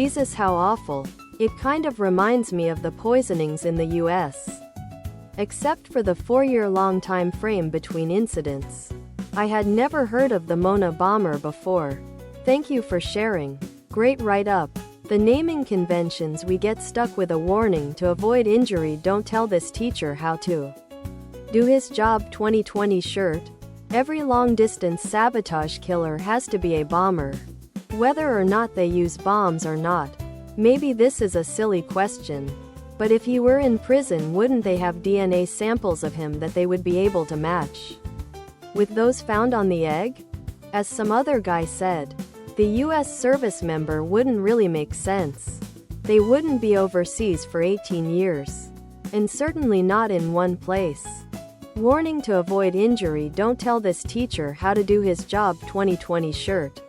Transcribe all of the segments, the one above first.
Jesus, how awful. It kind of reminds me of the poisonings in the US. Except for the 4-year-long time frame between incidents. I had never heard of the Mona bomber before. Thank you for sharing. Great write-up. The naming conventions we get stuck with a warning to avoid injury don't tell this teacher how to do his job. 2020 shirt. Every long-distance sabotage killer has to be a bomber. Whether or not they use bombs or not. Maybe this is a silly question. But if he were in prison, wouldn't they have DNA samples of him that they would be able to match with those found on the egg? As some other guy said, the US service member wouldn't really make sense. They wouldn't be overseas for 18 years. And certainly not in one place. Warning to avoid injury, don't tell this teacher how to do his job. 2020 shirt.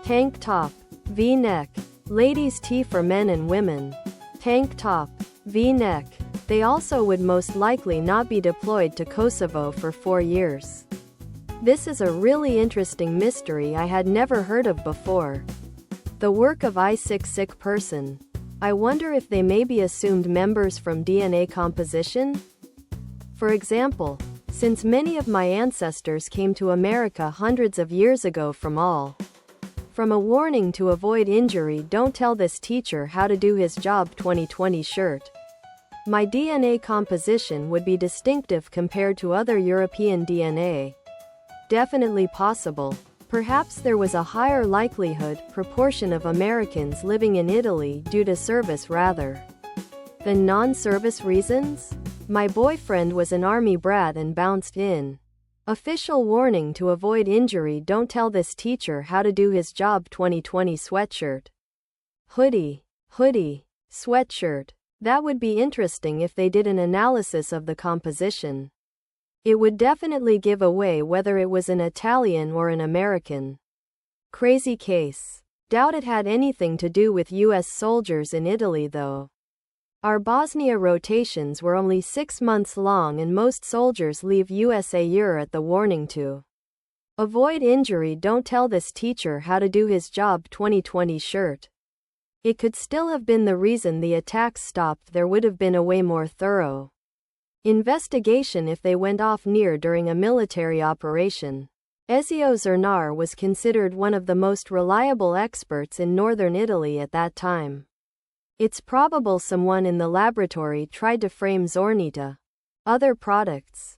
Tank top. V-neck. Ladies' tee for men and women. Tank top. V-neck. They also would most likely not be deployed to Kosovo for 4 years. This is a really interesting mystery I had never heard of before. The work of I-6 person. I wonder if they may be assumed members from DNA composition? For example, since many of my ancestors came to America hundreds of years ago from a warning to avoid injury, don't tell this teacher how to do his job. 2020 shirt. My DNA composition would be distinctive compared to other European DNA. Definitely possible. Perhaps there was a higher likelihood proportion of Americans living in Italy due to service rather than non-service reasons? My boyfriend was an army brat and bounced in. Official warning to avoid injury, don't tell this teacher how to do his job. 2020 sweatshirt. Hoodie. Sweatshirt. That would be interesting if they did an analysis of the composition. It would definitely give away whether it was an Italian or an American. Crazy case. Doubt it had anything to do with US soldiers in Italy though. Our Bosnia rotations were only 6 months long and most soldiers leave US a year at the warning to avoid injury. Don't tell this teacher how to do his job. 2020 shirt. It could still have been the reason the attacks stopped. There would have been a way more thorough investigation if they went off near during a military operation. Ezio Zernar was considered one of the most reliable experts in northern Italy at that time. It's probable someone in the laboratory tried to frame Zornita. Other products.